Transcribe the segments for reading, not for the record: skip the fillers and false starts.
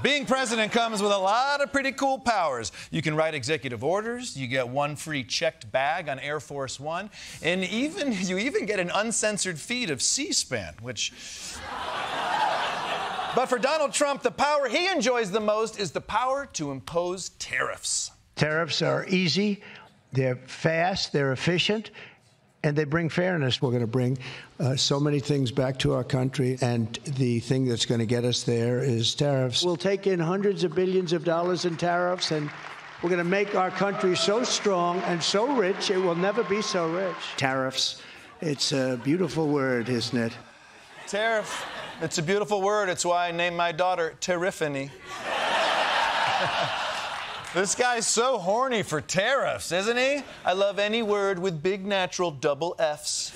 Being president comes with a lot of pretty cool powers. You can write executive orders, you get one free checked bag on Air Force One, and you even get an uncensored feed of C-SPAN, which... But for Donald Trump, the power he enjoys the most is the power to impose tariffs. Tariffs are easy, they're fast, they're efficient, and they bring fairness. We're going to bring so many things back to our country, and the thing that's going to get us there is tariffs. We'll take in hundreds of billions of dollars in tariffs, and we're going to make our country so strong and so rich, it will never be so rich. Tariffs, it's a beautiful word, isn't it? Tariff, it's a beautiful word. It's why I named my daughter Tariffany. This guy's so horny for tariffs, isn't he? I love any word with big natural double Fs.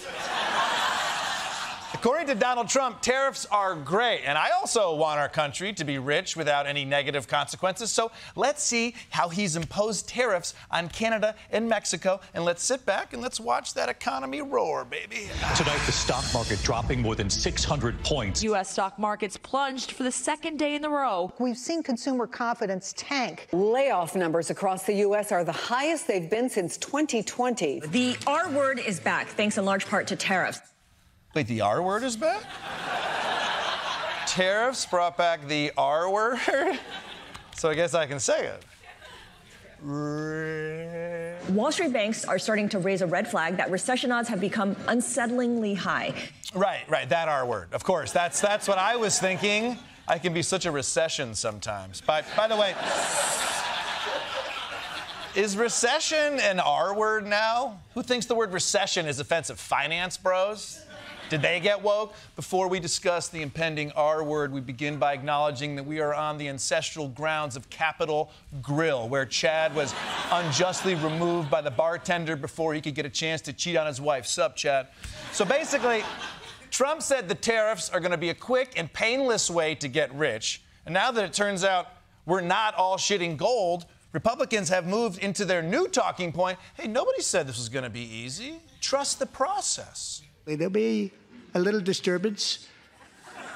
According to Donald Trump, tariffs are great, and I also want our country to be rich without any negative consequences, so let's see how he's imposed tariffs on Canada and Mexico, and let's sit back and let's watch that economy roar, baby. Tonight, the stock market dropping more than 600 points. U.S. stock markets plunged for the second day in a row. We've seen consumer confidence tank. Layoff numbers across the U.S. are the highest they've been since 2020. The R word is back, thanks in large part to tariffs. Wait, the R word is back? Tariffs brought back the R word? So I guess I can say it. Wall Street banks are starting to raise a red flag that recession odds have become unsettlingly high. Right, that R word. Of course, that's what I was thinking. I can be such a recession sometimes. By the way, is recession an R word now? Who thinks the word recession is offensive? Finance bros? Did they get woke? Before we discuss the impending R word, we begin by acknowledging that we are on the ancestral grounds of Capitol Grill, where Chad was unjustly removed by the bartender before he could get a chance to cheat on his wife. Sup, Chad? So basically, Trump said the tariffs are going to be a quick and painless way to get rich. And now that it turns out we're not all shitting gold, Republicans have moved into their new talking point. Hey, nobody said this was going to be easy. Trust the process. There'll be a little disturbance,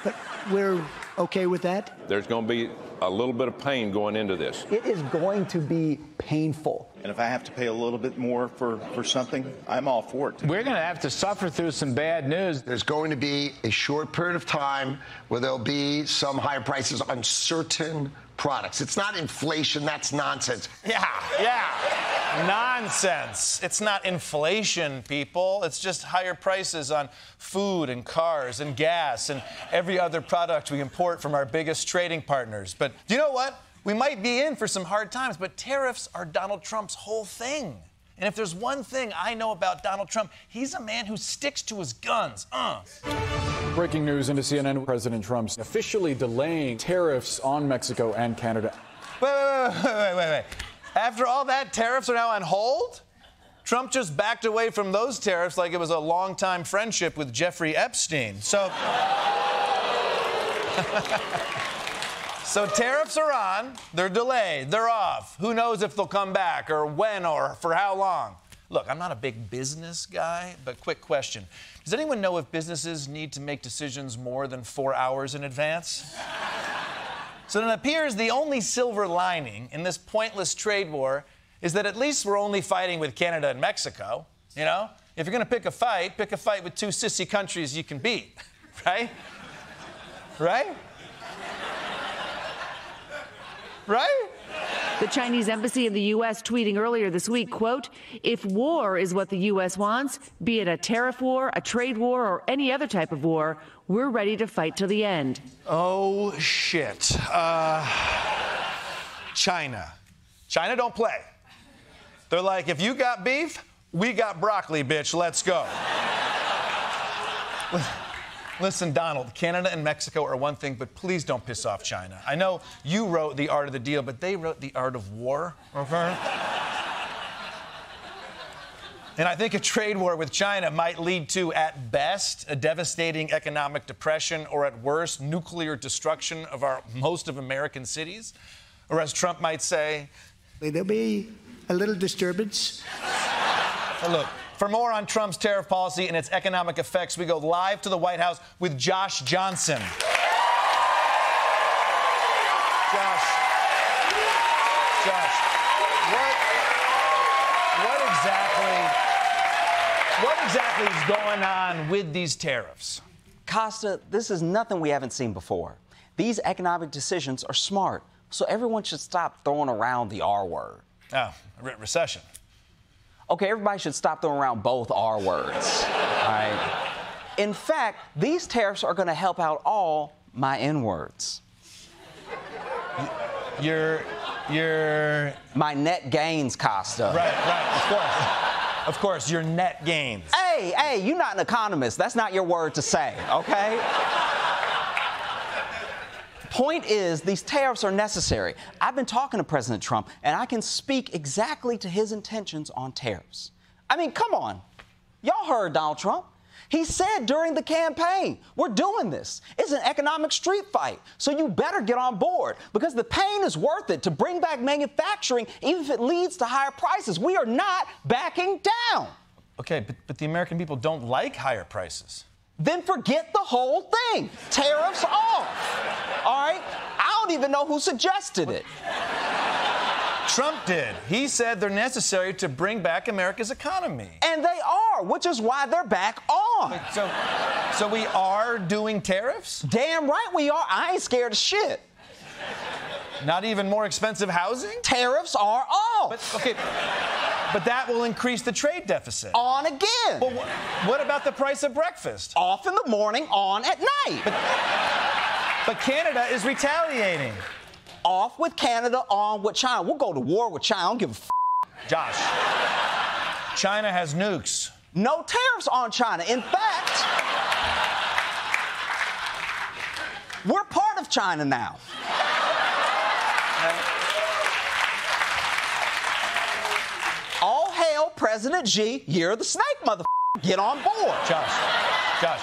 but we're okay with that. There's going to be a little bit of pain going into this. It is going to be painful. And if I have to pay a little bit more for something, I'm all for it. We're going to have to suffer through some bad news. There's going to be a short period of time where there'll be some higher prices on certain products. It's not inflation, that's nonsense. Yeah. Nonsense. It's not inflation, people. It's just higher prices on food and cars and gas and every other product we import from our biggest trading partners. But do you know what? We might be in for some hard times, but tariffs are Donald Trump's whole thing. And if there's one thing I know about Donald Trump, he's a man who sticks to his guns. Breaking news into CNN, President Trump's officially delaying tariffs on Mexico and Canada. Wait. After all that, tariffs are now on hold? Trump just backed away from those tariffs like it was a long-time friendship with Jeffrey Epstein. So tariffs are on, they're delayed, they're off. Who knows if they'll come back or when or for how long? Look, I'm not a big business guy, but quick question. Does anyone know if businesses need to make decisions more than 4 hours in advance? So it appears the only silver lining in this pointless trade war is that at least we're only fighting with Canada and Mexico. You know? If you're going to pick a fight with two sissy countries you can beat. Right? Right? The Chinese embassy in the U.S. tweeting earlier this week, quote, "If war is what the U.S. wants, be it a tariff war, a trade war, or any other type of war, we're ready to fight to the end." Oh, shit. China. China don't play. They're like, if you got beef, we got broccoli, bitch. Let's go. Listen, Donald, Canada and Mexico are one thing, but please don't piss off China. I know you wrote The Art of the Deal, but they wrote The Art of War, okay? And I think a trade war with China might lead to, at best, a devastating economic depression, or at worst, nuclear destruction of most of American cities. Or as Trump might say, there'll be a little disturbance. Look, for more on Trump's tariff policy and its economic effects, we go live to the White House with Josh Johnson. Josh, what exactly is going on with these tariffs? Kosta, this is nothing we haven't seen before. These economic decisions are smart, so everyone should stop throwing around the R word. Oh, recession. Okay, everybody should stop throwing around both R words. All right. In fact, these tariffs are going to help out all my N words. My net gains, Kosta. Right, of course, your net gains. Hey, you're not an economist. That's not your word to say, okay? Point is, these tariffs are necessary. I've been talking to President Trump, and I can speak exactly to his intentions on tariffs. I mean, come on. Y'all heard Donald Trump. He said during the campaign, we're doing this. It's an economic street fight, so you better get on board because the pain is worth it to bring back manufacturing, even if it leads to higher prices. We are not backing down. Okay, but the American people don't like higher prices. Then forget the whole thing. Tariffs off. All right? I don't even know who suggested it. Trump did. He said they're necessary to bring back America's economy. And they are, which is why they're back on. So we are doing tariffs? Damn right we are. I ain't scared of shit. Not even more expensive housing? Tariffs are off. But that will increase the trade deficit. On again. Well, what about the price of breakfast? Off in the morning, on at night. But Canada is retaliating. Off with Canada, on with China. We'll go to war with China. I don't give a f. Josh, China has nukes. No tariffs on China. In fact, we're part of China now. All hail President Xi. You're the snake, motherfucker. Get on board. Josh,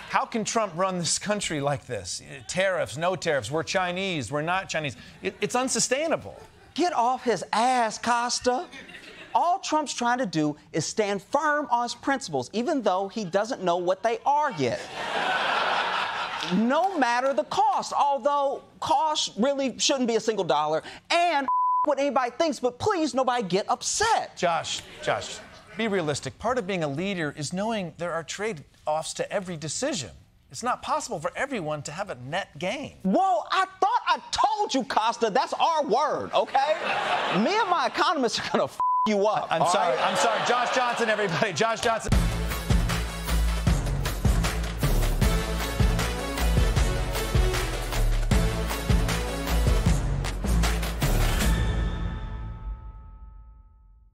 how can Trump run this country like this? Tariffs, no tariffs. We're Chinese. We're not Chinese. It's unsustainable. Get off his ass, Kosta. All Trump's trying to do is stand firm on his principles, even though he doesn't know what they are yet. No matter the cost, although cost really shouldn't be a single dollar, and what anybody thinks, but please, nobody get upset. Josh, be realistic. Part of being a leader is knowing there are trade-offs to every decision. It's not possible for everyone to have a net gain. Whoa, I thought I told you, Kosta, that's our word, okay? Me and my economists are gonna f you up. I'm sorry. Josh Johnson, everybody. Josh Johnson.